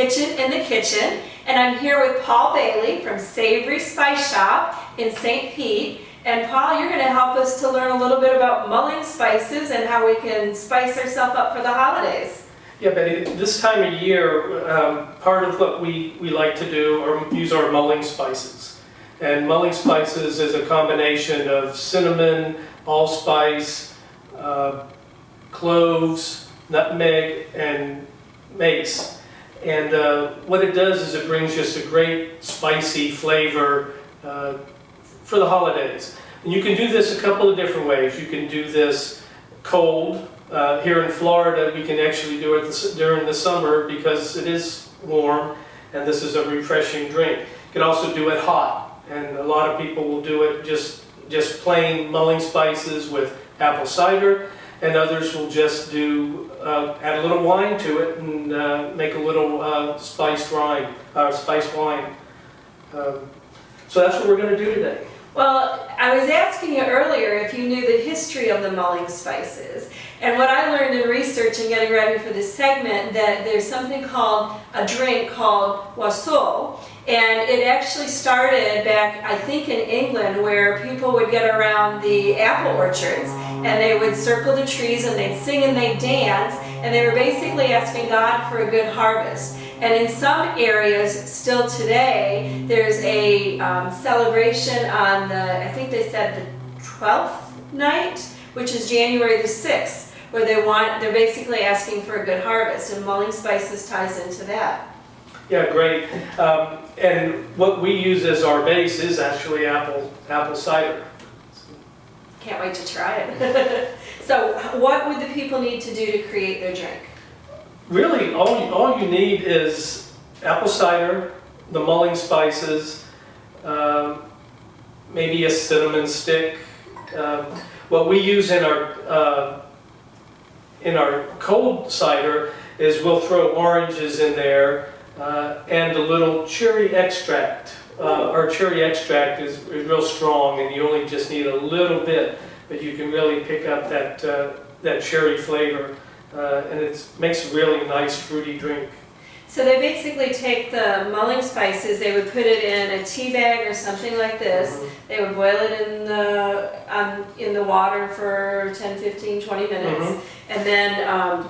Pitchin' in the Kitchen, and I'm here with Paul Bailey from Savory Spice Shop in St. Pete. And Paul, you're going to help us to learn a little bit about mulling spices and how we can spice ourselves up for the holidays. Yeah, Betty, this time of year, part of what we like to do are use our mulling spices. And mulling spices is a combination of cinnamon, allspice, cloves, nutmeg, and mace. And what it does is it brings just a great spicy flavor for the holidays. And you can do this a couple of different ways. You can do this cold. Here in Florida, we can actually do it during the summer because it is warm and this is a refreshing drink. You can also do it hot, and a lot of people will do it just plain mulling spices with apple cider, and others will just do add a little wine to it and make a little spiced wine. So that's what we're going to do today. Well, I was asking you earlier if you knew the history of the mulling spices. And what I learned in research and getting ready for this segment, that there's something called a drink called wassail. And it actually started back, I think, in England, where people would get around the apple orchards and they would circle the trees and they'd sing and they'd dance, and they were basically asking God for a good harvest. And in some areas, still today, there's a celebration on the, I think they said the 12th night, which is January the 6th, where they're basically asking for a good harvest, and mulling spices ties into that. Yeah, great. And what we use as our base is actually apple cider. Can't wait to try it. So what would the people need to do to create their drink? Really, all you need is apple cider, the mulling spices, maybe a cinnamon stick. What we use in our cold cider is we'll throw oranges in there and a little cherry extract. Our cherry extract is real strong, and you only just need a little bit, but you can really pick up that cherry flavor. And it makes a really nice fruity drink. So they basically take the mulling spices, they would put it in a tea bag or something like this. Mm-hmm. They would boil it in the water for 10, 15, 20 minutes. Mm-hmm. And then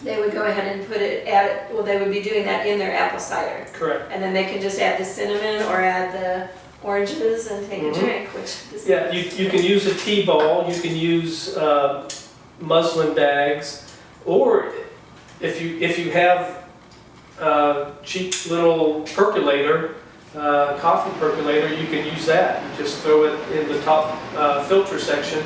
they would go ahead and they would be doing that in their apple cider. Correct. And then they can just add the cinnamon or add the oranges and take a drink. Yeah, you can use a tea ball, you can use muslin bags. Or if you have a cheap little percolator, coffee percolator, you can use that. You just throw it in the top filter section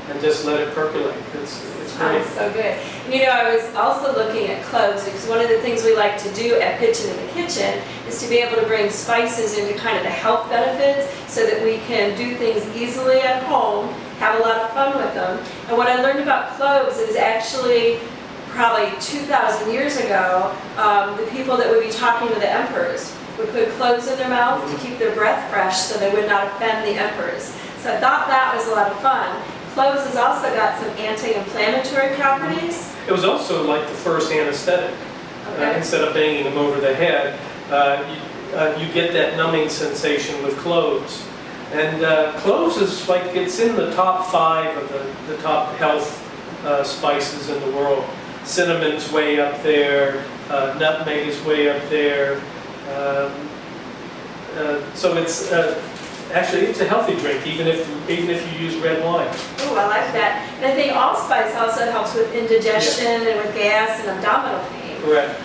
and just let it percolate. It's great. So good. You know, I was also looking at cloves, because one of the things we like to do at Pitchin' in the Kitchen is to be able to bring spices into kind of the health benefits so that we can do things easily at home, have a lot of fun with them. And what I learned about cloves is actually probably 2,000 years ago, the people that would be talking to the emperors would put cloves in their mouth to keep their breath fresh so they would not offend the emperors. So I thought that was a lot of fun. Cloves has also got some anti-inflammatory properties. It was also like the first anesthetic. Okay. Instead of banging them over the head, you get that numbing sensation with cloves. And cloves is like, it's in the top 5 of the top health spices in the world. Cinnamon's way up there, nutmeg is way up there. So it's actually it's a healthy drink, even if you use red wine. Oh, I like that. And I think allspice also helps with indigestion and with gas and abdominal pain. Correct.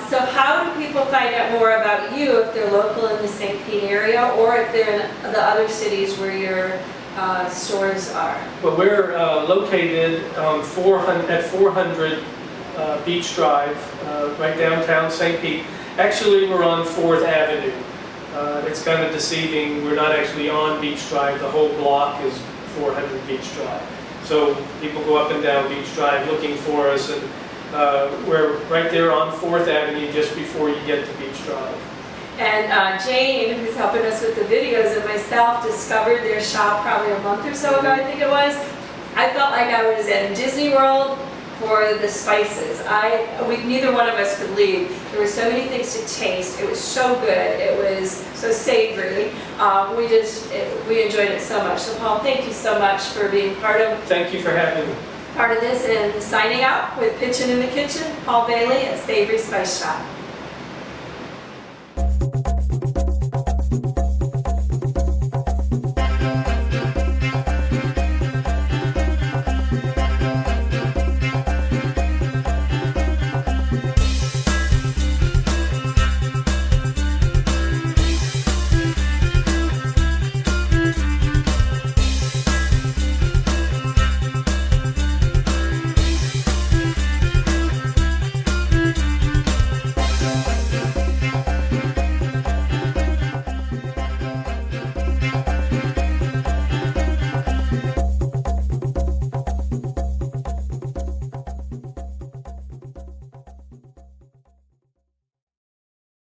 So how do people find out more about you if they're local in the St. Pete area, or if they're in the other cities where your stores are? Well, we're located at 400 Beach Drive, right downtown St. Pete. Actually, we're on 4th Avenue. It's kind of deceiving. We're not actually on Beach Drive. The whole block is 400 Beach Drive. So people go up and down Beach Drive looking for us, and we're right there on 4th Avenue just before you get to Beach Drive. And Jane, who's helping us with the videos, and myself discovered their shop probably a month or so ago, I think it was. I felt like I was at Disney World for the spices. Neither one of us could leave. There were so many things to taste. It was so good. It was so savory. We enjoyed it so much. So Paul, thank you so much for being part of Thank you for having me. this, and signing out with Pitchin' in the Kitchen, Paul Bailey at Savory Spice Shop.